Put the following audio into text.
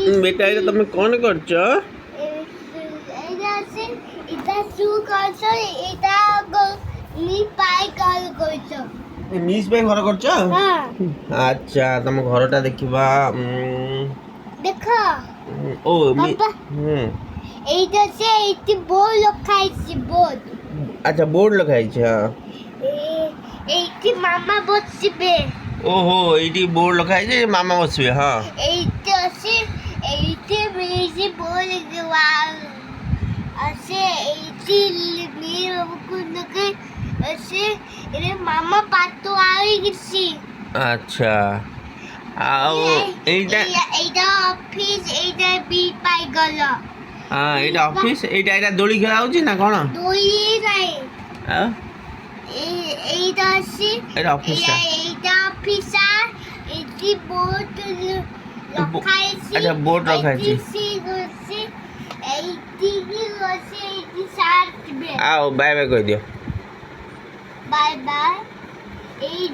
बेटा এটা তুমি কোন করছো? এটা আছে, এটা শু করছো, এটা নি পাই কল করছো। নিজ পাই ঘর করছো? হ্যাঁ আচ্ছা তুমি ঘরটা দেখিবা। দেখো ও বাবা, এইটা আছে, এইটি বোর্ড লেখাইছে বোর্ড। আচ্ছা বোর্ড লেখা আছে। হ্যাঁ এইটি মামা বসবে। ওহো এইটি বোর্ড লেখা আছে মামা বসবে। হ্যাঁ এইটা আছে, এইটি মেয়ে বোর্ড লেখা আছে, এইটি মেয়ে বাবুকে আছে, এর মামা পাতো আই গেছি। আচ্ছা আও এইটা এইটা অফিস, এইটা বি পাই গেল। হ্যাঁ এটা অফিস, এইটা এটা দড়ি খেলা হচ্ছে না কোন? দুই নাই, হ্যাঁ এইটা আছে, এটা অফিসটা। এইটা অফিসার, এইটি বোর্ড লখাইছি। আচ্ছা বোর্ড রাখাইছি। এইটি কি আছে, এইটি সার্চ বে। আও বাই বাই কই দিও। Bye bye. এই